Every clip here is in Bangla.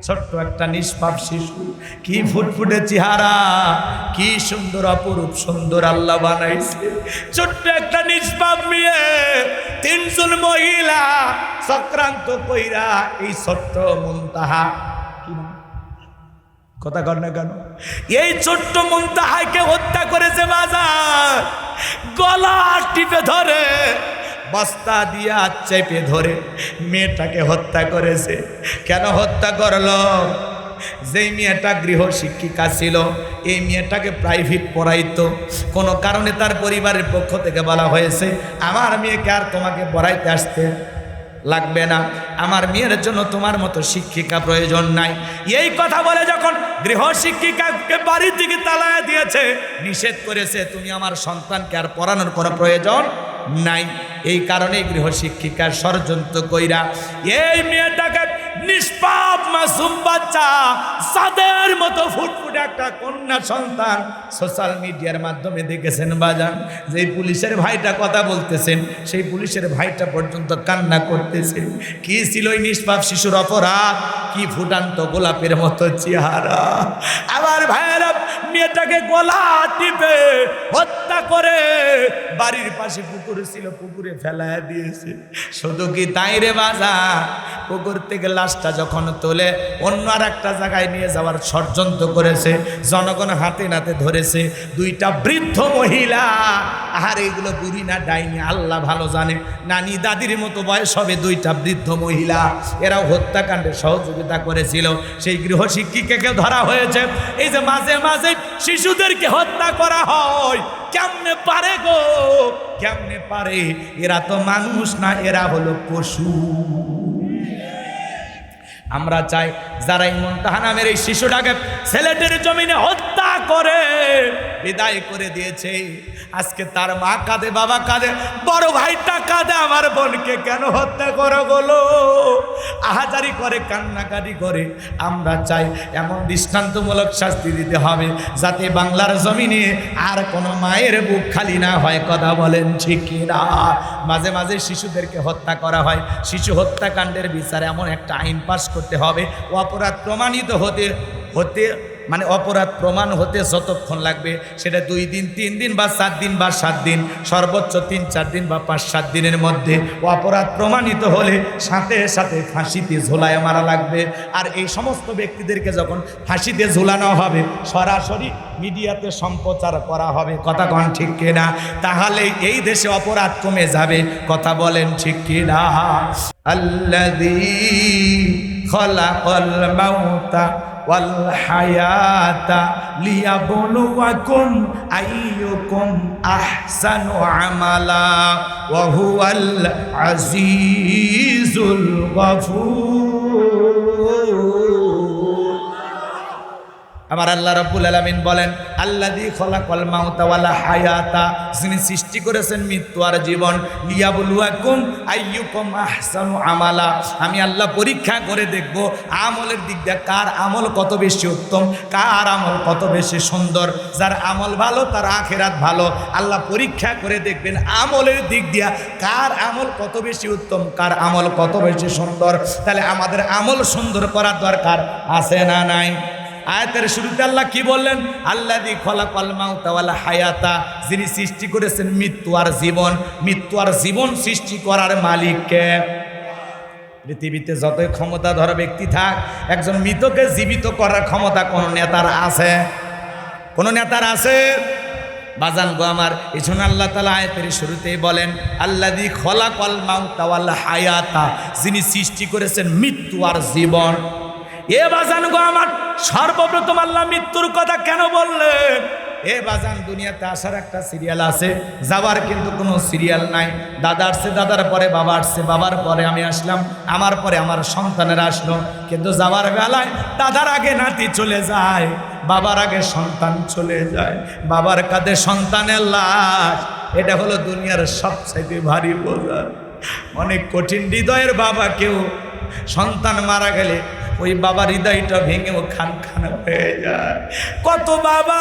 ছোট্ট একটা নিষ্পাপ শিশু, কি ফুটফুটে চেহারা, কি সুন্দর অপরূপ সুন্দর আল্লাহ বানাইছে। ছোট্ট একটা নিষ্পাপ মেয়ে, তিনজন মহিলা চক্রান্ত কইরা এই ছোট্ট মুনতাহা, কি নাম কথা কর না কেন, এই ছোট্ট মুনতাহাকে হত্যা করেছে। বাজার গলা টিপে ধরে, বস্তা দিয়া চেপে ধরে মেয়েটাকে হত্যা করেছে। কেন হত্যা করলো? যেই মেয়েটা গৃহ শিক্ষিকা ছিল, এই মেয়েটাকে প্রাইভেট পড়াইতো। কোনো কারণে তার পরিবারের পক্ষ থেকে বলা হয়েছে, আমার মেয়েকে আর তোমাকে পড়াইতে আসতে লাগবে না, আমার মেয়ের জন্য তোমার মতো শিক্ষিকা প্রয়োজন নাই। এই কথা বলে যখন গৃহ শিক্ষিকাকে বাড়ি থেকে তালায় দিয়েছে, নিষেধ করেছে, তুমি আমার সন্তানকে আর পড়ানোর কোনো প্রয়োজন নাই। এই কারণে গৃহ শিক্ষিকা ষড়যন্ত্র কইরা এই মেয়েটাকে, নিষ্পাপ মাসুম বাচ্চা, সাদের মতো ফুটফুটে একটা কন্যা সন্তান, সোশ্যাল মিডিয়ার মাধ্যমে দেখেছেন বাজান। যে পুলিশের ভাইটা কথা বলতেছেন, সেই পুলিশের ভাইটা পর্যন্ত কান্না করতেছে। কি ছিল ওই নিষ্পাপ শিশুর অপরাধ? কি ফুটান্ত গোলাপের মতো চেহারা। আবার ভাইয়েরা মেয়েটাকে গলা টিপে হত্যা করে বাড়ির পাশে পুকুর ছিল, পুকুরে ফেলায় দিয়েছে। শুধু কি তাই রে বাজা, পুকুর থেকে লাশটা যখন তোলে অন্য আর একটা জায়গায় নিয়ে যাওয়ার ষড়যন্ত্র করেছে। জনগণ হাতে নাতে ধরেছে দুইটা বৃদ্ধ মহিলা। আর এইগুলো বুড়ি না ডাইনি আল্লাহ ভালো জানে, নানি দাদির মতো বয়স হবে দুইটা বৃদ্ধ মহিলা। এরাও হত্যাকাণ্ডে সহযোগিতা করেছিল। সেই গৃহ শিক্ষিকাকে ধরা হয়েছে। এই যে মাঝে মাঝে শিশুদেরকে হত্যা করা হয়, কেমনে পারে গো, কেমনে পারে? এরা তো মানুষ না, এরা হলো পশু। আমরা চাই যারা এই মুনতাহা নামের এই শিশুটাকে ছেলেটির জমিনে হত্যা করে বিদায় করে দিয়েছে, আজকে তার মা কাঁদে, বাবা কাঁদে, বড় ভাইটা কাঁদে, আমার বোনকে কেন হত্যা করো বলো, আহাজারি করে, কান্নাকাটি করে। আমরা চাই এমন দৃষ্টান্তমূলক শাস্তি দিতে হবে, যাতে বাংলার জমিনে আর কোনো মায়ের বুক খালি না হয়। কথা বলেন ঠিক কিনা? মাঝে মাঝে শিশুদেরকে হত্যা করা হয়। শিশু হত্যাকাণ্ডের বিচারে এমন একটা আইন পাস করতে হবে, অপরাধ প্রমাণিত হতে মানে অপরাধ প্রমাণ হতে যতক্ষণ লাগবে সেটা 2 দিন, 3 দিন বা 4 দিন বা 7 দিন, সর্বোচ্চ 3-4 দিন বা 5-7 দিনের মধ্যে অপরাধ প্রমাণিত হলে সাথে সাথে ফাঁসিতে ঝোলায় মারা লাগবে। আর এই সমস্ত ব্যক্তিদেরকে যখন ফাঁসিতে ঝোলানো হবে, সরাসরি মিডিয়াতে সম্প্রচার করা হবে। কথা কন ঠিক কিনা? তাহলে এই দেশে অপরাধ কমে যাবে। কথা বলেন ঠিক কিনা? আল্লাযী খালাকাল মাউতা ওয়াল হায়াতা লিয়াবলুয়াকুম আইয়ুকুম আহসানু আমালা ওয়া হুয়াল আজিজুল গফুর। আমার আল্লাহ রাব্বুল আলামিন বলেন, আল্লাযী খালাকাল মাউতা ওয়াল হায়াতা, যিনি সৃষ্টি করেছেন মৃত্যু আর জীবন, লিয়াবলুয়াকুম আইয়ুকুম আহসানু আমালা, আমি আল্লাহ পরীক্ষা করে দেখব আমলের দিক দিয়ে কার আমল কত বেশি উত্তম, কার আমল কত বেশি সুন্দর। যার আমল ভালো তার আখিরাত ভালো। আল্লাহ পরীক্ষা করে দেখবেন আমলের দিক দিয়া কার আমল কত বেশি উত্তম, কার আমল কত বেশি সুন্দর। তাহলে আমাদের আমল সুন্দর করার দরকার আছে না নাই? আয়াতের শুরুতে আল্লাহ কি বললেন? আল্লাযী খালাকাল মাউতা ওয়াল হায়াতা, যিনি সৃষ্টি করেছেন মৃত্যু আর জীবন। মৃত্যু আর জীবন সৃষ্টি করার মালিক কে? পৃথিবীতে যতই ক্ষমতাধর ব্যক্তি থাক, একজন মৃতকে জীবিত করার ক্ষমতা কোন নেতার আছে? কোন নেতার আছে? বাজান গো আমার, এই জন্য আল্লাহ তাআলা আয়াতের শুরুতেই বলেন, আল্লাযী খালাকাল মাউতা ওয়াল হায়াতা, যিনি সৃষ্টি করেছেন মৃত্যু আর জীবন। এ বাজান গো আমার, সর্বপ্রথম আল্লাহ মৃত্যুর কথা কেন বললেন? এ বাজান, দুনিয়াতে আসার একটা সিরিয়াল আছে, যাবার কিন্তু কোনো সিরিয়াল নাই। দাদা আসছে, দাদার পরে বাবা আসছে, বাবার পরে আমি আসলাম, আমার পরে আমার সন্তানেরা আসলো। কিন্তু যাবার বেলায় দাদার আগে নাতি চলে যায়, বাবার আগে সন্তান চলে যায়, বাবার কাঁধে সন্তানের লাশ। এটা হলো দুনিয়ার সবচাইতে ভারী বোঝা। অনেক কঠিন হৃদয়ের বাবা কেউ সন্তান মারা গেলে ওই বাবার হৃদয়টা ভেঙেও খান খান হয়ে যায়। কত বাবা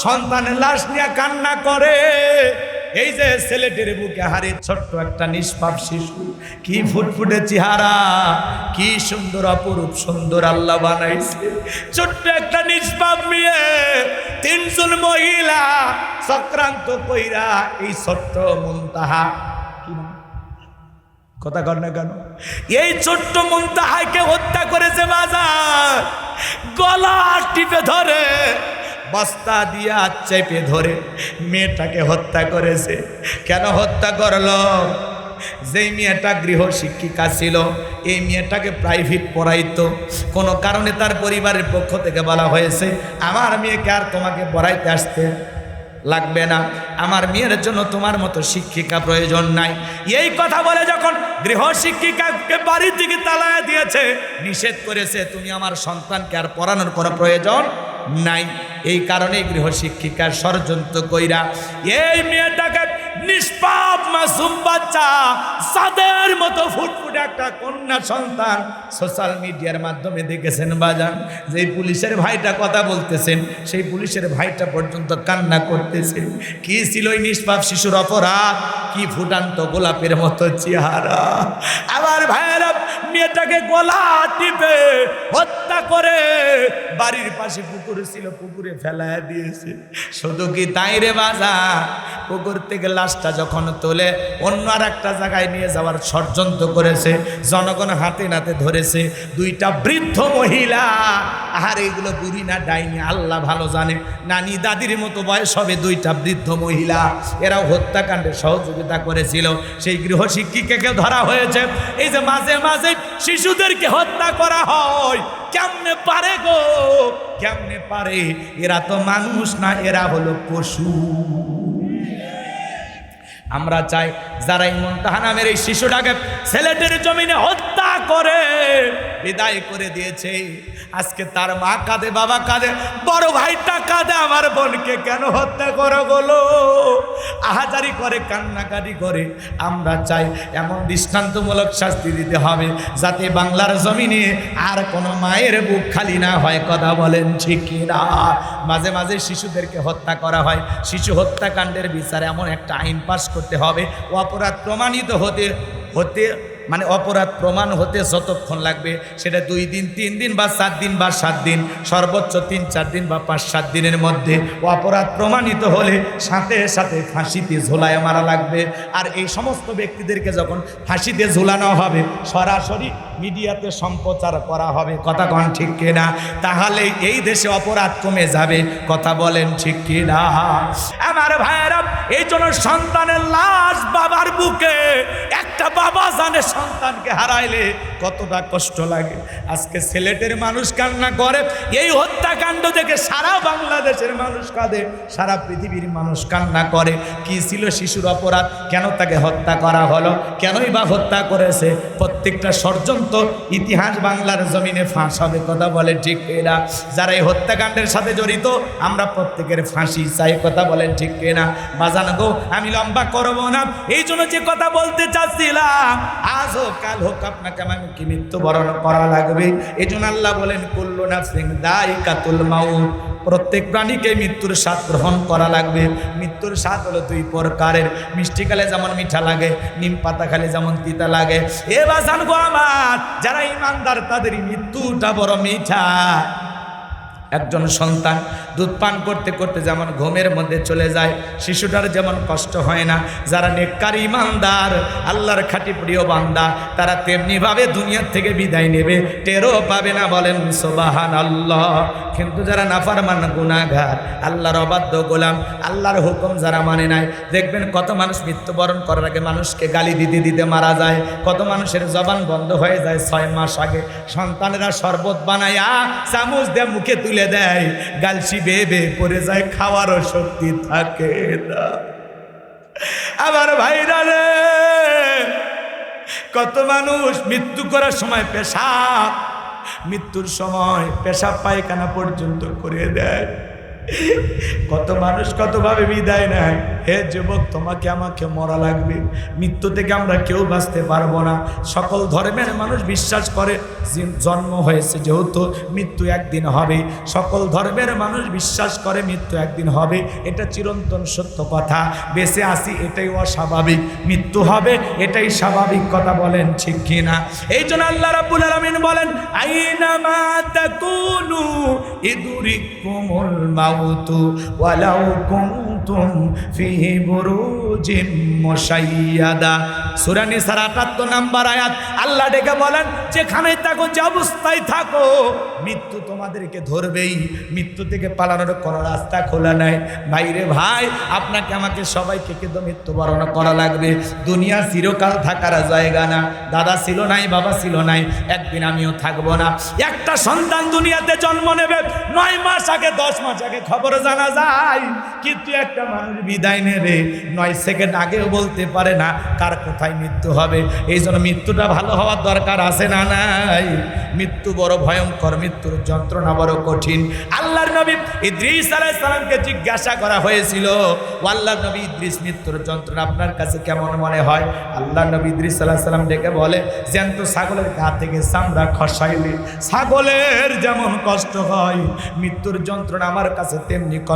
সন্তানের লাশ নিয়ে কান্না করে, এই যে ছেলেটির বুকে হারে ছোট্ট একটা নিষ্পাপ শিশু, কি ফুটফুটে চেহারা, কি সুন্দর অপরূপ সুন্দর আল্লাহ বানাইছে। ছোট্ট একটা নিষ্পাপ মেয়ে, তিনজন মহিলা চক্রান্ত কইরা এই ছোট্ট মুনতাহা, কি নাম কথা কর না কেন, এই ছোট্ট মুনতাহাকে হত্যা করেছে বাজার। গলা টিপে ধরে, বস্তা দিয়া চেপে ধরে মেয়েটাকে হত্যা করেছে। কেন হত্যা করলো? যেই মেয়েটা গৃহ শিক্ষিকা ছিল, এই মেয়েটাকে প্রাইভেট পড়াইতো। কোনো কারণে তার পরিবারের পক্ষ থেকে বলা হয়েছে, আমার মেয়েকে আর তোমাকে পড়াইতে আসতে লাগবে না, আমার মেয়ের জন্য তোমার মতো শিক্ষিকা প্রয়োজন নাই। এই কথা বলে যখন গৃহ শিক্ষিকাকে বাড়ি থেকে তালায় দিয়েছে, নিষেধ করেছে, তুমি আমার সন্তানকে আর পড়ানোর কোনো প্রয়োজন নাই। এই কারণে গৃহ শিক্ষিকার ষড়যন্ত্র কইরা এই মেয়েটাকে নিষ্পাপ মাসুম বাচ্চা, সাদের মতো ফুটফুটে একটা কন্যা সন্তান, সোশ্যাল মিডিয়ার মাধ্যমে দেখেছেন বাজান। যেই পুলিশের ভাইটা কথা বলতেছেন, সেই পুলিশের ভাইটা পর্যন্ত কান্না করতেছে। কি ছিল ওই নিষ্পাপ শিশুর অপরাধ? কি ফুটান্ত গোলাপের মতো চেহারা। আমার ভাইয়েরা মেয়েটাকে গলা টিপে হত্যা করে বাড়ির পাশে পুকুর ছিল, পুকুরে ফেলায় দিয়েছে। শুধু কি তাই রে বাজা, পুকুর থেকে লাশটা যখন তোলে অন্য আর একটা জায়গায় নিয়ে যাওয়ার ষড়যন্ত্র করেছে। জনগণ হাতে নাতে ধরেছে দুইটা বৃদ্ধ মহিলা। আর এইগুলো বুড়ি না ডাইনি আল্লাহ ভালো জানে, নানি দাদির মতো বয়স হবে দুইটা বৃদ্ধ মহিলা। এরাও হত্যাকাণ্ডে সহযোগিতা করেছিল। সেই গৃহ শিক্ষিকাকে ধরা হয়েছে। এই যে মাঝে মাঝে শিশুদেরকে হত্যা করা হয়, কেমনে পারে গো, কেমনে পারে? এরা তো মানুষ না, এরা হলো পশু। আমরা চাই যারা এই মুনতাহা নামের এই শিশুটাকে ছেলেটির জমিনে হত্যা করে বিদায় করে দিয়েছে, আজকে তার মা কাঁদে, বাবা কাঁদে, বড় ভাইটা কাঁদে, আমার বোনকে কেন হত্যা করো বলো, আহাজারি করে, কান্নাকাটি করে। আমরা চাই এমন দৃষ্টান্তমূলক শাস্তি দিতে হবে যাতে বাংলার জমিনে আর কোনো মায়ের বুক খালি না হয়। কথা বলেন ঠিক কিনা? মাঝে মাঝে শিশুদেরকে হত্যা করা হয়, শিশু হত্যাকাণ্ডের বিচারে এমন একটা আইন পাস করতে হবে, অপরাধ প্রমাণিত হতে মানে অপরাধ প্রমাণ হতে যতক্ষণ লাগবে সেটা 2 দিন, 3 দিন বা 4 দিন বা 7 দিন, সর্বোচ্চ 3-4 দিন বা 5-7 দিনের মধ্যে অপরাধ প্রমাণিত হলে সাথে সাথে ফাঁসিতে ঝোলায় মারা লাগবে। আর এই সমস্ত ব্যক্তিদেরকে যখন ফাঁসিতে ঝোলানো হবে, সরাসরি মিডিয়াতে সম্প্রচার করা হবে। কথা কন ঠিক কিনা? তাহলে এই দেশে অপরাধ কমে যাবে। কথা বলেন ঠিক কিনা? আমার ভাইয়েরা, এই জন্য সন্তানের লাশ বাবার বুকে, একটা বাবা জানে সন্তানকে হারাইলে কতটা কষ্ট লাগে। আজকে সিলেটের মানুষ কান্না করে, এই হত্যাকাণ্ড দেখে সারা বাংলাদেশের মানুষ কাঁদে, সারা পৃথিবীর মানুষ কান্না করে। কি ছিল শিশুর অপরাধ? কেন তাকে হত্যা করা হলো? কেনই বা হত্যা করেছে? প্রত্যেকটা ষড়যন্ত্র ইতিহাস বাংলার জমিনে ফাঁস হবে। কথা বলে ঠিক কিনা? যারা এই হত্যাকাণ্ডের সাথে জড়িত, আমরা প্রত্যেকের ফাঁসি চাই। কথা বলেন ঠিক কিনা? বাজান গো, আমি লম্বা করবো না, এই জন্য যে কথা বলতে চাচ্ছিলাম, আজ হোক কাল হোক আপনাকে আমাকে মৃত্যুবরণ করা লাগবে। এই জন্য আল্লাহ বলেন, কুল্লু নাফসিন যায়িকাতুল মাউত, প্রত্যেক প্রাণীকে মৃত্যুর স্বাদ গ্রহণ করা লাগবে। মৃত্যুর স্বাদ হলো 2 প্রকারের, মিষ্টি খালে যেমন মিঠা লাগে, নিম পাতা খালে যেমন তিতা লাগে। এ বাজান গো আমার, যারা ইমানদার তাদের মৃত্যুটা বড় মিঠা। একজন সন্তান দুধ পান করতে করতে যেমন ঘুমের মধ্যে চলে যায়, শিশুটার যেমন কষ্ট হয় না, যারা নেককার ইমানদার আল্লাহর খাঁটি প্রিয় বান্দা, তারা তেমনিভাবে দুনিয়ার থেকে বিদায় নেবে, টেরও পাবে না। বলেন সুবহানাল্লাহ। কিন্তু যারা নাফরমান গুনাহগার, আল্লাহর অবাধ্য গোলাম, আল্লাহর হুকুম যারা মানে নাই, দেখবেন কত মানুষ মৃত্যুবরণ করার আগে মানুষকে গালি দিতে দিতে মারা যায়। কত মানুষের জবান বন্ধ হয়ে যায় 6 মাস আগে। সন্তানেরা শরবত বানায়া চামচ দিয়ে মুখে তুলে দেয়, গালসি বেয়ে বেয়ে পড়ে যায়, খাওয়ারও শক্তি থাকে না। আমার ভাইরা রে, কত মানুষ মৃত্যু করার সময় পেশাব, মৃত্যুর সময় পেশাব পায়খানা পর্যন্ত করে দেয়। কত মানুষ কতভাবে বিদায় নেয়। হে যুবক, তোমাকে আমাকে মরা লাগবে, মৃত্যু থেকে আমরা কেউ বাঁচতে পারবো না। সকল ধর্মের মানুষ বিশ্বাস করে জন্ম হয়েছে যেহেতু মৃত্যু একদিন হবে, সকল ধর্মের মানুষ বিশ্বাস করে মৃত্যু একদিন হবে, এটা চিরন্তন সত্য কথা। বেঁচে আসি এটাই অস্বাভাবিক, মৃত্যু হবে এটাই স্বাভাবিক কথা, বলেন ঠিক কিনা? এই জন্য আল্লাহ রাব্বুল আলামিন বলেন আইনামা তাকুনু ইদরিকুমুল মাউতু ওয়ালাউ কুনতুম ফি বুরুজিম মুশাইয়াদা। সূরা নিসার ৭৮ নম্বর আয়াত। আল্লাহ ডেকে বলেন যেখানে থাকো, যে অবস্থায় থাকো, মৃত্যু তোমাদেরকে ধরবেই, মৃত্যু থেকে পালানোর কোনো রাস্তা খোলা নাই। ভাইরে ভাই, আপনাকে আমাকে সবাইকে কিন্তু মৃত্যুবরণ করা লাগবে। দুনিয়া চিরকাল থাকার জায়গা না। দাদা ছিল নাই, বাবা ছিল নাই, একদিন আমিও থাকবো না। একটা সন্তান দুনিয়াতে জন্ম নেবে 9 মাস আগে, 10 মাস আগে খবর জানা যায়, কিন্তু একটা মানুষ বিদায় নেবে 9 সেকেন্ড আগেও বলতে পারে না কার কোথায় মৃত্যু হবে। এই জন্য মৃত্যুটা ভালো হওয়ার দরকার আছে না নাই? মৃত্যু বড় ভয়ঙ্কর, মৃত্যুর যন্ত্রণা বড় কঠিন। আল্লাহর নবী ইদ্রিস আলাইহিস সালামকে জিজ্ঞাসা করা হয়েছিল, ও আল্লাহর নবী ইদ্রিস, মৃত্যুর যন্ত্রণা আপনার কাছে কেমন মনে হয়? আল্লাহর নবী ইদ্রিস আলাইহিস সালাম ডেকে বলে, জ্যান্ত ছাগলের গা থেকে চামড়া খসাইলে ছাগলের যেমন কষ্ট হয়, মৃত্যুর যন্ত্রণা আমার কাছে তেমনি কষ্ট।